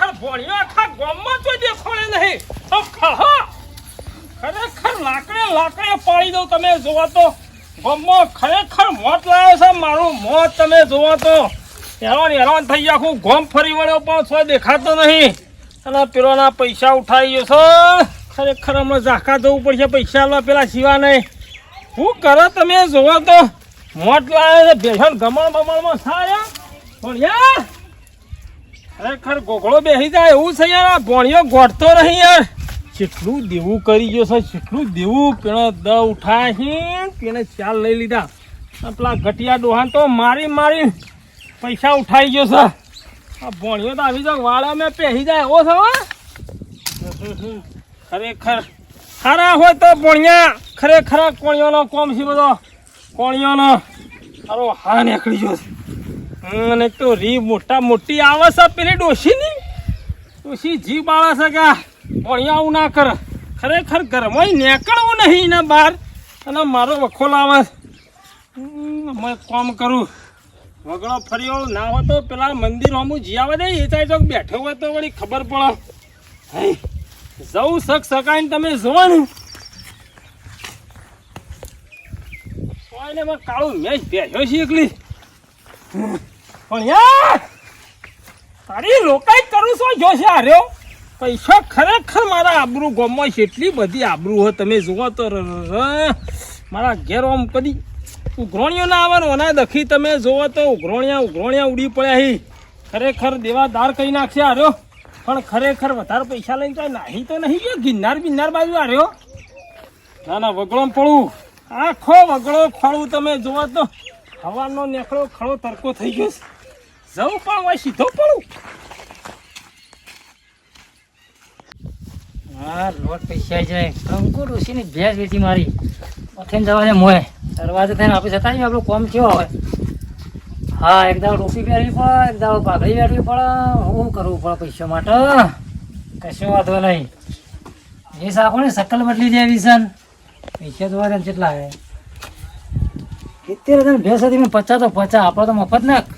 ખરેખર ભોળિયો આખા ગામમાં તો દેખોડે નહીં. તો ખહો ખરેખર લાકડે પાડી દઉં. તમે જોવો તો ગામમાં ખરેખર મોત લાવે છે મારું મોત. તમે જોવો તો હેરાન થઈ ગયા. આખું ગામ ફરી વળ્યો પણ કોઈ દેખાતો નહીં. અને પેલોના પૈસા ઉઠાઈ ગયો છે. ખરેખર હમણાં ઝાકા જવું પડશે પૈસા આલવા પેલા સિવા નહીં. શું કરો તમે જોવો તો મોટ લાવે છે. ભેષણ ગમણ બમણમાં સારા ભોણિયા ખરેખર ગોગળો બેસી જાય એવું છે યાર. આ ભોણિયો ગોઠતો નહીં યાર. કેટલું દેવું કરી ગયો છે, કેટલું દેવું. પેલો દ ઉઠાય પેને ચાલ લઈ લીધા. પેલા ઘટિયા ડોહાન તો મારી પૈસા ઉઠાઈ ગયો છે. આ ભોણિયો તો આવી જાય વાળા મેં પહેરી જાય એવો છે. ખરેખર સારા હોય તો ભોણિયા ખરેખર કોણિયોનો કોમ છે બધો. કોણિયોનો સારો હા નીકળી ગયો છે. અને તો રી મોટી આવે છે પેલી ડોશી જી બાળા છે કે ભોણિયા આવું ના કરે. ખરેખર ઘરમાં નીકળવું નહીં ને બહાર. અને મારો વખો લાવે મેં કામ કરું. વગડો ફર્યો ના હોય તો પેલા મંદિર હમું જી આવે દે એ સાઈડ ચોક બેઠો હોય તો વળી ખબર પડે. જવું શકાય તમે જોવો ને કાળું મેચ બેઠ્યો છે એકલી. પણ યાર તારી રોકાઈ કરું છો જોશે હાર્યો પૈસા. ખરેખર મારા આબરૂ ગામમાં કેટલી બધી આબરૂ હોય તમે જુઓ તો. મારા ઘેર આમ કદી ઉઘરોણીઓ ના આવવાનું ઓના દખી તમે જુઓ તો ઉઘરોણિયા ઉડી પડ્યા હી. ખરેખર દેવાદાર કરી નાખશે હાર્યો. પણ ખરેખર વધારે પૈસા લઈને તો નાહી તો નહીં ગયો. ગિરનાર બાજુ હાર્યો. ના વગળો પડું આખો વગળો ખોળું તમે જુઓ તો હવાનો નેકળો ખળો તરકો થઈ ગયો છે. જવું પણ હોય સીધો પડું. હા લોટ પૈસા જાય. કંકુ ઋષિની ભેંસ વેચી મારી ઓથેન જવા દે મોય દરવાજે થઈને આપણે જતા નહીં. આપણું કોમ કેવો હોય. હા એક દાવ ટોપી પહેરવી પડે, એક દાવ પાઘડી પહેરવી પડે. શું કરવું પડે પૈસા માટે. કશું વાંધો નહીં. એ સાકો ને શકલ બદલી દેવી છે. પૈસા જોવા દે કેટલા આવે. 70,000 ભેંસ હતી મેં 50 તો 50. આપણે તો મફત નાખ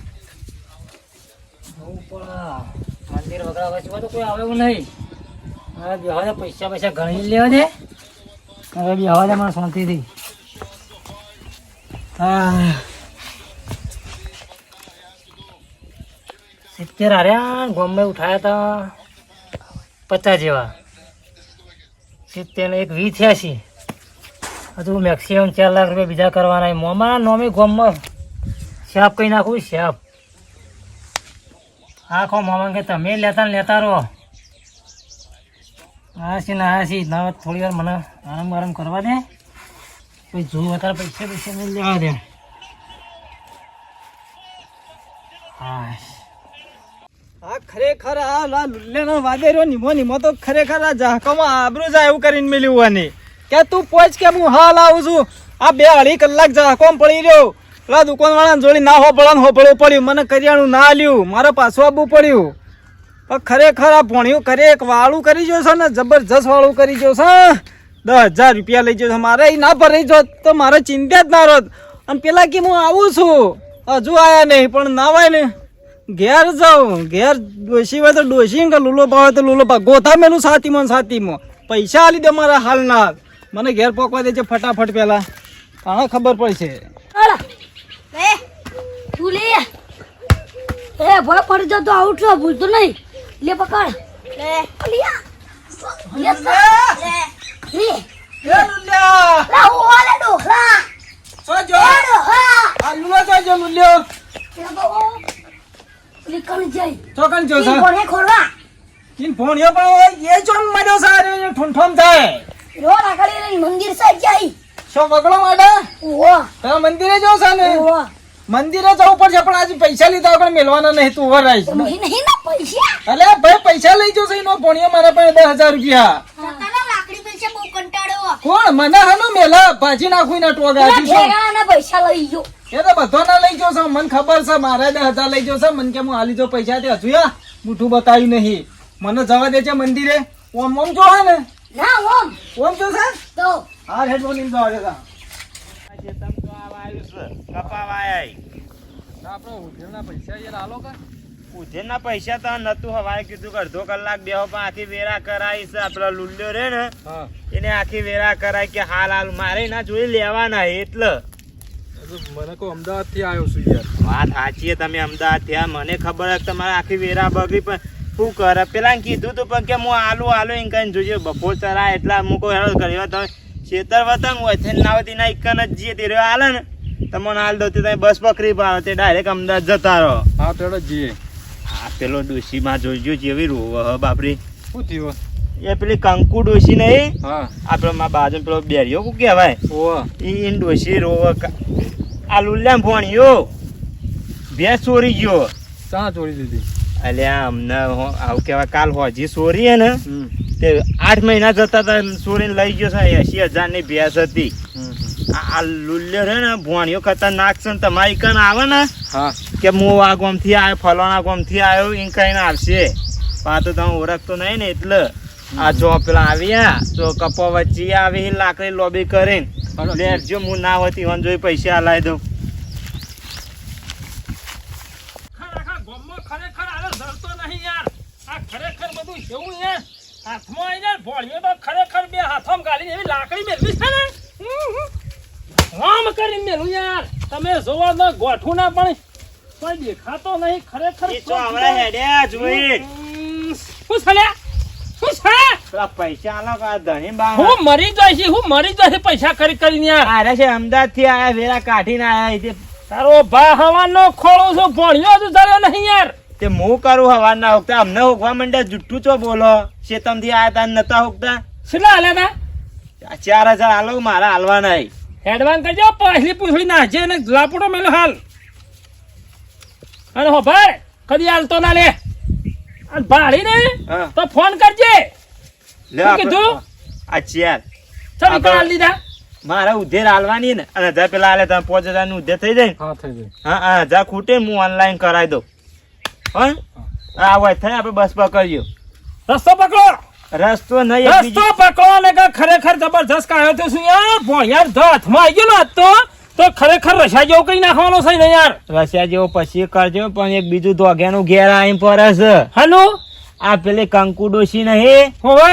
મંદિર વગડા વચમાં તો કોઈ આવે એવું નહીં. હવે બેહવા દે પૈસા ગણી લેવા દે. હવે બેહવા દે મને શાંતિથી. હા 70 હાર્યા ગોમ્બે ઉઠાયા હતા 50 જેવા. 70 ને એક 20 થયા છે. હજુ મેક્સિમમ 4 લાખ રૂપિયા બીજા કરવાના. મોમાના નોમે ગોમમાં શાપ કહી નાખું. શાપ આખો મોમાં કે તમે લેતા રહો. હા ના થોડી વાર મને આરામ કરવા દે. પછી જોવું અત્યારે પૈસા નહીં લેવા દે. હા ખરેખર આ લુલ્લેનો વાદેરો નીમો તો ખરેખર આ ઝાંકોમાં આબરૂ જાય એવું કરીને મેલ્યું હોવાની. કે તું પોચ કે હું હાલ આવું છું. આ 2-2.5 કલાક ઝાંકોમાં પડી રહ્યો. પેલા દુકાનવાળાને જોડી ના હોપળવું પડ્યું. મને કરિયાણું ના આલ્યું. મારે પાછું આવવું પડ્યું. પણ ખરેખર આ ભોણિયું કરે એક વાળું કરી ગયો છે ને જબરજસ્ત વાળું કરી ગયો છે. 10,000 રૂપિયા લઈ ગયો છે. મારે એ ના ભરાઈ જોત તો મારે ચિંતા જ ના રોત. અને પેલા કે હું આવું છું હજુ આયા નહીં. પણ ના હોય ને ઘેર જાઉં. ઘેર ડોસી હોય તો ડોસી કે લૂલો ભાવ હોય તો લૂલો ભાવ. ગોથા મેલું સાતીમાં પૈસા આલી દે મારા હાલ ના. મને ઘેર પોકવા દેજે ફટાફટ પેલા. હા ખબર પડશે. ભય પડી જતો આઉટ છો ભૂલતો નહીં. લે પકડ મંદિર સાહેબ જાય શું બગડો માટે મંદિરે જો છે ને. મંદિરે જવું પડશે પણ આજે પૈસા લીધા વગર મેળવાના નહીં. તું ઓવર આવીશ અલે ભાઈ પૈસા લઈ જશે એનો ભોણિયો મારા પાસે 10,000 રૂપિયા. કોણ મને હાનું મેલા ભાજી નાખું ના ટોગા પૈસા લઈ ગયો. એ તો બધો ના લઈ ગયો છે. મને ખબર છે મારે 10,000 લઈ ગયો છે. મને કે હું હાલી જો પૈસા તે હજુ મોઢું બતાવ્યું નહીં. મને જવા દે છે મંદિરે. ઓમ જો હે ને ઓમ જો છે તો હા હેડ બોલીને જવા દે. આપણે હોટેલના પૈસા યાર આલો કા ઉધેરના પૈસા તો નતું હવારે કીધું કે અડધો કલાક બેહો પણ આખી વેરા કરાઈ છે આપડે લુલ્યો રે ને હા એને આખી વેરા કરાય કે હાલ મારે ના જોઈ લેવાના એટલે મને કોઈ અમદાવાદ થી આવ્યો છું યાર વાત સાચી તમે અમદાવાદ થયા મને ખબર હતી તમારે આખી વેરા બગડી પણ શું કરે પેલા કીધું તું પણ કે હું આલુ એમ કહીને જોજે બપોર ચરાય એટલા મૂકો હેરો કર્યો તમે ખેતર વતન હોય છે નાવતી ના એક જ જઈએ તે રહ્યો હાલે ને તમને હાલ દો તમે બસ પકડી પાડો તે ડાયરેક્ટ અમદાવાદ જતા રહો હા તેડો જઈએ આ પેલો ડોશીમાં જોઈજો જેવી રોવ બાપરી શું થયું એ પેલી કંકુ ડોશી નહીં હા આપડે માં બાજુ પેલો બેરિયો શું કહેવાય ઓવા ઈ ડોશી રોવ આ લુલ્યામ ભણ્યો ભેંસ ચોરી ગયો ચા ચોરી દીધી અલ્યા અમને આવું કહેવાય કાલ હોજી ચોરી હે ને તે 8 મહિના જતા હતા ચોરીને લઈ ગયો છે 80,000 ની ભેંસ હતી આ લુલ્યો રે ને ભણ્યો ખતરનાક છે ને તમારી કન આવે ને હા કે હું આ ગામથી આવ્યો ફલાણા ગામથી આવ્યો એ કહીને આવશે પા તો તમે ઓળખતો નહીં ને એટલે આ જો પેલા આવ્યા તો કપો વચ્ચે આવી લાકડી લોબી કરીને લેજો હું ના હોતી વન જોઈ પૈસા હલાવી દઉં આખા ગામમાં ખરેખર આને ધરતો નહીં યાર આ ખરેખર બધું કેવું યાર હાથમાં આવી જાય ભોળીએ તો ખરેખર બે હાથમાં ગાલી એવી લાકડી મેળવી છે ને આમ કરીને મેલું યાર તમે જોવા તો ગોઠું ના પણ કોઈ દેખાતો નહીં ખરેખર એ તો હમણાં હેડ્યા જોઈ શું છલ્યા શું છે પેલા પૈસા આલો કા ધણી બા હું મરી જાય છે પૈસા કરી કરીને યાર અરે છે અમદાવાદ થી આયા વેરા કાઢીને આયા તે તારો ભા હવાનો ખોળો છું ભણ્યો તો ધર્યો નહીં યાર તે હું કરું હવાના હોકતા અમને હોકવા માંડ્યા જુઠ્ઠું છો બોલો શેતમ થી આયા તા નતા હોકતા કેટલા હાલ્યા તા 4,000 હાલો મારા હાલવા નહીં એડવાન્સ કરજો પહેલી પૂછડી નાખજે અને લાપડો મેલો હાલ અને હો ભાઈ કદી હાલતો ના લે અને ભાડી ને હા. તો ફોન કરજે લે શું કીધું? આ ચાર ચાલ નીકળ દીધા મારા ઉધેર હાલવાની ને અને જા પેલા હાલે તમે 5,000 નું ઉધેર થઈ જાય ને. હા થઈ જાય હા હા જા ખૂટે હું ઓનલાઈન કરાવી દઉં હા આ હોય થાય આપણે બસ પકડ્યો રસ્તો પકડો રસ્તો નહીં એક રસ્તો બીજી- પકડો ને કે ખરેખર જબરજસ્ત કાયો તો શું યાર ભોળિયાર હાથમાં આવી ગયો ને આજ તો ખરેખર રસા જેવો કઈ નાખવાનો છે ને યાર રશિયા જેવો પછી કરજો પણ એક બીજું ધોગ્યાનું ઘેર આવીને પડે છે હાલો આ પેલી કંકુ ડોશી નહીં હોવે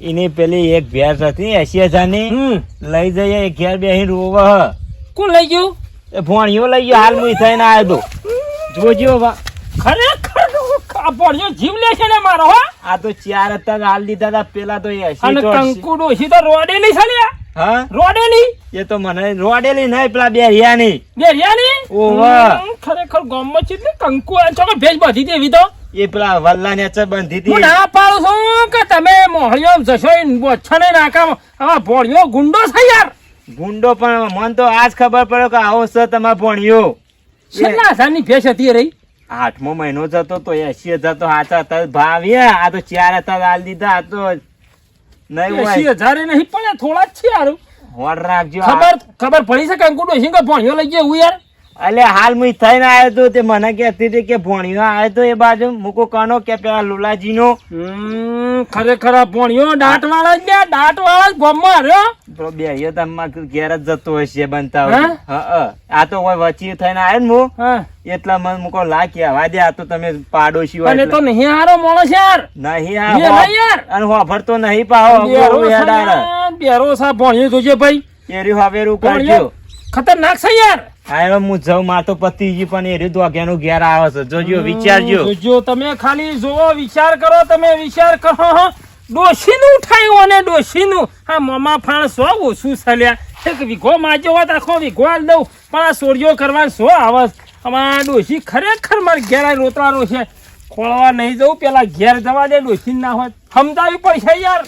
એની પેલી એક ભેંસ હતી 80,000 ની લઈ જઈએ એ ઘેર બેસી રોવ કોણ લઈ ગયું એ ભોણિયો લઈ ગયો હાલ મુઈ થઈને આવ્યો તો જોજો વા. ખરેખર આ ભોળિયો જીવ લે છે ને મારો હો આ તો 4 હતા હાલ દીધા હતા પેલા તો 80 અને તો 80. કંકુ ડોશી તો રોડેલી છે લ્યા હા રોડેલી એ તો મને રોડેલી નહીં પેલા બે રિયાની બેરિયાની ઓવા. ખરેખર ગામમાં કેટલી કંકુ આ ચોકે ભેજ બાંધી દેવી તો એ પેલા વલ્લા ને બંધી હું હતી ના પાડું છું કે તમે મોહળીઓ જશો બોચ્છા ને નાકામ આમાં ભોળિયો ગુંડો છે યાર ગુંડો પણ મન તો આજ ખબર પડ્યો કે આવો છે તમારે ભણ્યો છેલ્લા હજારની ભેંસ હતી રહી 8મો મહિનો જતો તો 80,000 તો હાચા હતા ભાવ્યા આ તો 4 હતા હાલ દીધા આ તો નહીં હોય 80,000 નહીં પણ થોડા જ છે યાર હોડ રાખજો ખબર પડી છે કંકુ ડોશી કે ભોળિયો લઈ ગયો હું યાર અલે હાલ મુઈ થઈને આવ્યો તો તે મને કહેતી હતી કે ભણ્યો આવ્યો તો એ બાજુ મૂકો કનો કે પેલા લુલાજી નો ખરેખર આ ભોળિયો દાંત વાળા જ લ્યા દાંત વાળા જ ગામમાં હાર્યો પેલો બેહ્યો તમારે ઘેર જ જતો હશે બનતા હે? હોય હા આ તો હોય વચ્ચે થઈને આવ્યો ને હું હા એટલા મને મૂકો લા કહેવા દે આ તો તમે પાડોશી હોય અને એટલે. તો નહીં હારો માણસ યાર નહીં એ આ નહીં યાર. અને હોફર તો નહીં પાહો બેરો સા ભોળિયો જોજે ભાઈ એર્યું હવેરું ભોળિયો કરજો ખતરનાક છે યાર હા હવે હું જઉં માર તો પતિજી પણ એર્યું દોગ્યાનું ઘેર આવે છે જોજો વિચારજો જો તમે ખાલી જોવો વિચાર કરો તમે વિચાર કરો ડોશીનું ઉઠાયું અને ડોશીનું આ મમા ફાણ સો ઓછું ચાલ્યા એક વીઘો માજો હોત આખો વીઘો આલ દઉં પણ આ સોડિયો કરવા સો આવસ અમારા ડોશી ખરેખર મારે ઘેર રોતવાનો છે ખોળવા નહીં જવું પેલા ઘેર જવા દે ડોશી ના હોત સમજાવી પડશે યાર